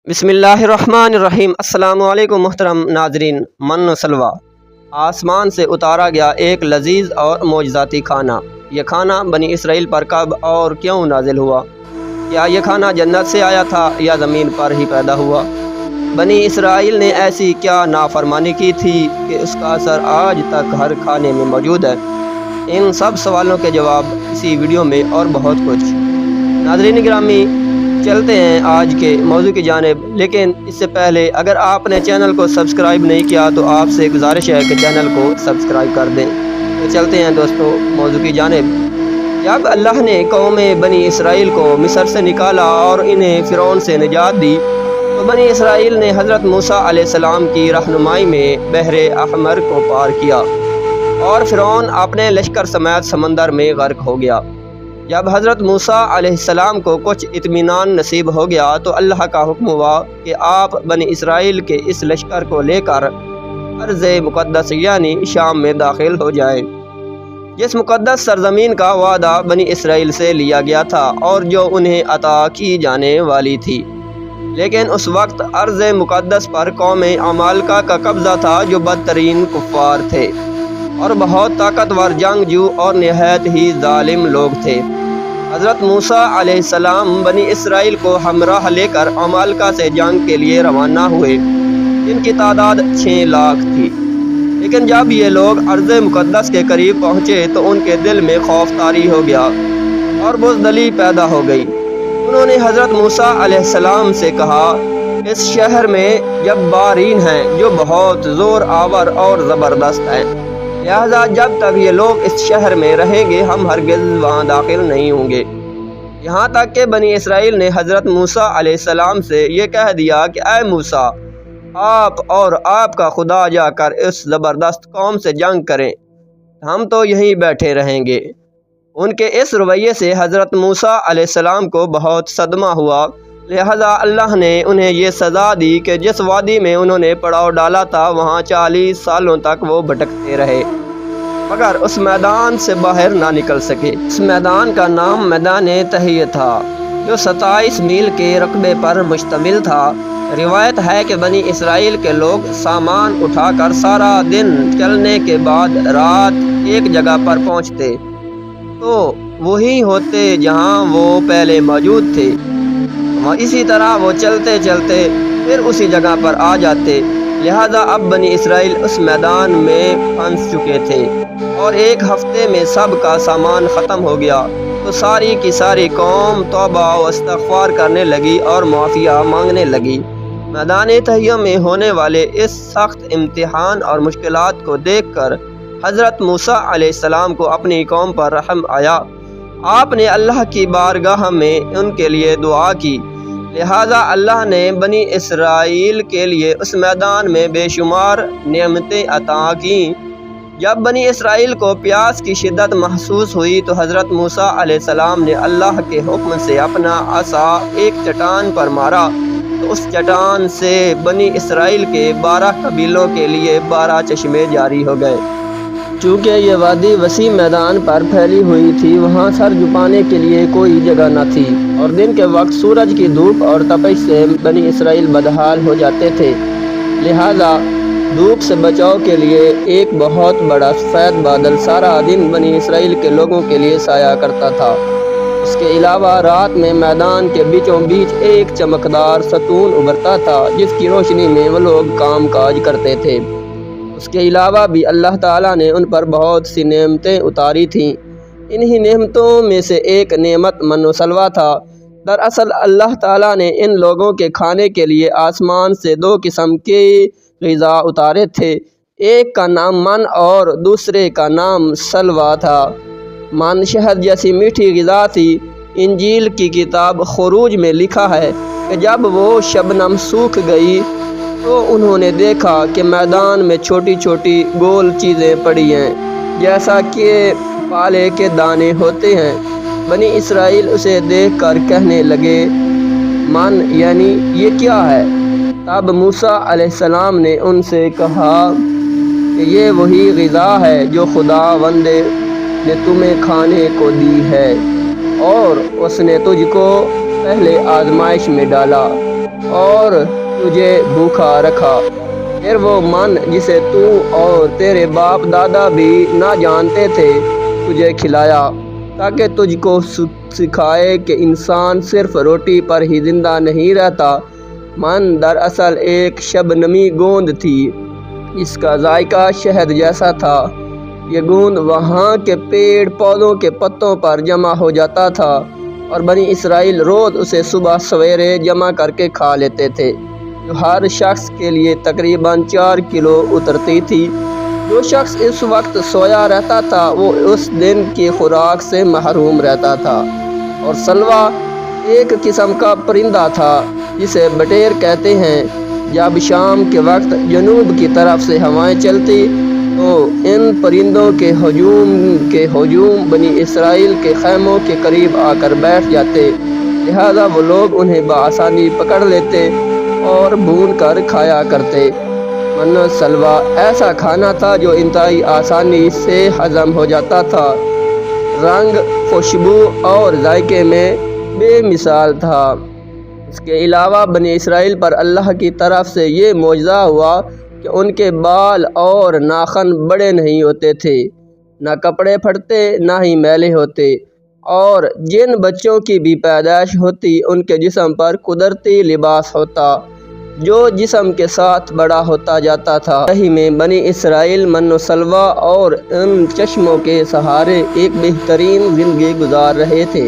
بسم اللہ الرحمن الرحیم۔ السلام علیکم محترم ناظرین۔ من و سلوہ، آسمان سے اتارا گیا ایک لذیذ اور معجزاتی کھانا۔ یہ کھانا بنی اسرائیل پر کب اور کیوں نازل ہوا؟ کیا یہ کھانا جنت سے آیا تھا یا زمین پر ہی پیدا ہوا؟ بنی اسرائیل نے ایسی کیا نافرمانی کی تھی کہ اس کا اثر آج تک ہر کھانے میں موجود ہے؟ ان سب سوالوں کے جواب اسی ویڈیو میں اور بہت کچھ۔ ناظرین گرامی، چلتے ہیں آج کے موضوع کی جانب، لیکن اس سے پہلے اگر آپ نے چینل کو سبسکرائب نہیں کیا تو آپ سے گزارش ہے کہ چینل کو سبسکرائب کر دیں۔ تو چلتے ہیں دوستو موضوع کی جانب۔ جب اللہ نے قوم بنی اسرائیل کو مصر سے نکالا اور انہیں فرعون سے نجات دی تو بنی اسرائیل نے حضرت موسیٰ علیہ السلام کی رہنمائی میں بحر احمر کو پار کیا اور فرعون اپنے لشکر سمیت سمندر میں غرق ہو گیا۔ جب حضرت موسیٰ علیہ السلام کو کچھ اطمینان نصیب ہو گیا تو اللہ کا حکم ہوا کہ آپ بنی اسرائیل کے اس لشکر کو لے کر ارض مقدس یعنی شام میں داخل ہو جائیں، جس مقدس سرزمین کا وعدہ بنی اسرائیل سے لیا گیا تھا اور جو انہیں عطا کی جانے والی تھی۔ لیکن اس وقت ارض مقدس پر قوم عمالقہ کا قبضہ تھا، جو بدترین کفار تھے اور بہت طاقتور جنگجو اور نہایت ہی ظالم لوگ تھے۔ حضرت موسیٰ علیہ السلام بنی اسرائیل کو ہمراہ لے کر عمالقہ سے جنگ کے لیے روانہ ہوئے، جن کی تعداد 6 لاکھ تھی۔ لیکن جب یہ لوگ ارض مقدس کے قریب پہنچے تو ان کے دل میں خوف طاری ہو گیا اور بزدلی پیدا ہو گئی۔ انہوں نے حضرت موسیٰ علیہ السلام سے کہا، اس شہر میں جبارین ہیں جو بہت زور آور اور زبردست ہیں، لہذا جب تک یہ لوگ اس شہر میں رہیں گے ہم ہرگز وہاں داخل نہیں ہوں گے۔ یہاں تک کہ بنی اسرائیل نے حضرت موسیٰ علیہ السلام سے یہ کہہ دیا کہ اے موسیٰ، آپ اور آپ کا خدا جا کر اس زبردست قوم سے جنگ کریں، ہم تو یہیں بیٹھے رہیں گے۔ ان کے اس رویے سے حضرت موسیٰ علیہ السلام کو بہت صدمہ ہوا، لہذا اللہ نے انہیں یہ سزا دی کہ جس وادی میں انہوں نے پڑاؤ ڈالا تھا وہاں 40 سالوں تک وہ بھٹکتے رہے مگر اس میدان سے باہر نہ نکل سکے۔ اس میدان کا نام میدان تہیہ تھا، جو 27 میل کے رقبے پر مشتمل تھا۔ روایت ہے کہ بنی اسرائیل کے لوگ سامان اٹھا کر سارا دن چلنے کے بعد رات ایک جگہ پر پہنچتے تو وہی ہوتے جہاں وہ پہلے موجود تھے، اسی طرح وہ چلتے چلتے پھر اسی جگہ پر آ جاتے۔ لہذا اب بنی اسرائیل اس میدان میں پھنس چکے تھے اور ایک ہفتے میں سب کا سامان ختم ہو گیا تو ساری کی ساری قوم توبہ و استغفار کرنے لگی اور معافیہ مانگنے لگی۔ میدان تہیہ میں ہونے والے اس سخت امتحان اور مشکلات کو دیکھ کر حضرت موسیٰ علیہ السلام کو اپنی قوم پر رحم آیا۔ آپ نے اللہ کی بارگاہ میں ان کے لیے دعا کی، لہذا اللہ نے بنی اسرائیل کے لیے اس میدان میں بے شمار نعمتیں عطا کیں۔ جب بنی اسرائیل کو پیاس کی شدت محسوس ہوئی تو حضرت موسیٰ علیہ السلام نے اللہ کے حکم سے اپنا عصا ایک چٹان پر مارا تو اس چٹان سے بنی اسرائیل کے 12 قبیلوں کے لیے 12 چشمے جاری ہو گئے۔ چونکہ یہ وادی وسیع میدان پر پھیلی ہوئی تھی، وہاں سر جھکانے کے لیے کوئی جگہ نہ تھی اور دن کے وقت سورج کی دھوپ اور تپش سے بنی اسرائیل بدحال ہو جاتے تھے، لہذا دھوپ سے بچاؤ کے لیے ایک بہت بڑا سفید بادل سارا دن بنی اسرائیل کے لوگوں کے لیے سایہ کرتا تھا۔ اس کے علاوہ رات میں میدان کے بیچوں بیچ ایک چمکدار ستون ابھرتا تھا، جس کی روشنی میں وہ لوگ کام کاج کرتے تھے۔ اس کے علاوہ بھی اللہ تعالیٰ نے ان پر بہت سی نعمتیں اتاری تھیں۔ انہی نعمتوں میں سے ایک نعمت من و سلوہ تھا۔ دراصل اللہ تعالیٰ نے ان لوگوں کے کھانے کے لیے آسمان سے 2 قسم کی غذا اتارے تھے، ایک کا نام من اور دوسرے کا نام سلوہ تھا۔ من شہد جیسی میٹھی غذا تھی۔ انجیل کی کتاب خروج میں لکھا ہے کہ جب وہ شبنم سوکھ گئی تو انہوں نے دیکھا کہ میدان میں چھوٹی چھوٹی گول چیزیں پڑی ہیں، جیسا کہ پالے کے دانے ہوتے ہیں۔ بنی اسرائیل اسے دیکھ کر کہنے لگے، من یعنی یہ کیا ہے؟ تب موسیٰ علیہ السلام نے ان سے کہا کہ یہ وہی غذا ہے جو خداوند نے تمہیں کھانے کو دی ہے اور اس نے تجھ کو پہلے آزمائش میں ڈالا اور تجھے بھوکا رکھا، پھر وہ من جسے تو اور تیرے باپ دادا بھی نہ جانتے تھے تجھے کھلایا، تاکہ تجھ کو سکھائے کہ انسان صرف روٹی پر ہی زندہ نہیں رہتا۔ من دراصل ایک شبنمی گوند تھی جس کا ذائقہ شہد جیسا تھا۔ یہ گوند وہاں کے پیڑ پودوں کے پتوں پر جمع ہو جاتا تھا اور بنی اسرائیل روز اسے صبح سویرے جمع کر کے کھا لیتے تھے، جو ہر شخص کے لیے تقریباً 4 کلو اترتی تھی۔ جو شخص اس وقت سویا رہتا تھا وہ اس دن کی خوراک سے محروم رہتا تھا۔ اور سلویٰ ایک قسم کا پرندہ تھا جسے بٹیر کہتے ہیں۔ جب شام کے وقت جنوب کی طرف سے ہوائیں چلتی تو ان پرندوں کے ہجوم بنی اسرائیل کے خیموں کے قریب آ کر بیٹھ جاتے، لہذا وہ لوگ انہیں بآسانی پکڑ لیتے اور بھون کر کھایا کرتے۔ من و سلویٰ ایسا کھانا تھا جو انتہائی آسانی سے ہضم ہو جاتا تھا، رنگ، خوشبو اور ذائقے میں بے مثال تھا۔ اس کے علاوہ بنی اسرائیل پر اللہ کی طرف سے یہ معجزہ ہوا کہ ان کے بال اور ناخن بڑے نہیں ہوتے تھے، نہ کپڑے پھٹتے نہ ہی میلے ہوتے، اور جن بچوں کی بھی پیدائش ہوتی ان کے جسم پر قدرتی لباس ہوتا جو جسم کے ساتھ بڑا ہوتا جاتا تھا۔ یہی میں بنی اسرائیل من و سلویٰ اور ان چشموں کے سہارے ایک بہترین زندگی گزار رہے تھے۔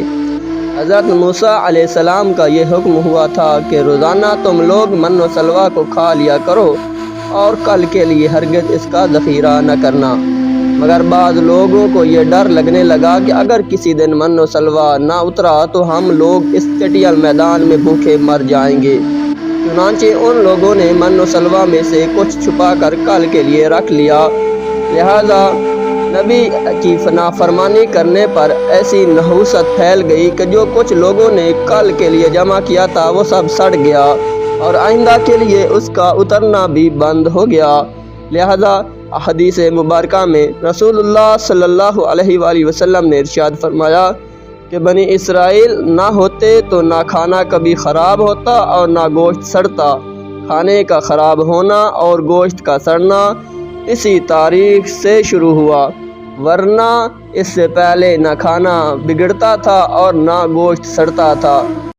حضرت موسیٰ علیہ السلام کا یہ حکم ہوا تھا کہ روزانہ تم لوگ من و سلویٰ کو کھا لیا کرو اور کل کے لیے ہرگز اس کا ذخیرہ نہ کرنا، مگر بعض لوگوں کو یہ ڈر لگنے لگا کہ اگر کسی دن من و سلویٰ نہ اترا تو ہم لوگ اس چٹیل میدان میں بھوکے مر جائیں گے۔ چنانچہ ان لوگوں نے من و سلویٰ میں سے کچھ چھپا کر کل کے لیے رکھ لیا، لہذا نبی کی نافرمانی کرنے پر ایسی نحوست پھیل گئی کہ جو کچھ لوگوں نے کل کے لیے جمع کیا تھا وہ سب سڑ گیا اور آئندہ کے لیے اس کا اترنا بھی بند ہو گیا۔ لہذا حدیث مبارکہ میں رسول اللہ صلی اللہ علیہ وآلہ وسلم نے ارشاد فرمایا کہ بنی اسرائیل نہ ہوتے تو نہ کھانا کبھی خراب ہوتا اور نہ گوشت سڑتا۔ کھانے کا خراب ہونا اور گوشت کا سڑنا اسی تاریخ سے شروع ہوا، ورنہ اس سے پہلے نہ کھانا بگڑتا تھا اور نہ گوشت سڑتا تھا۔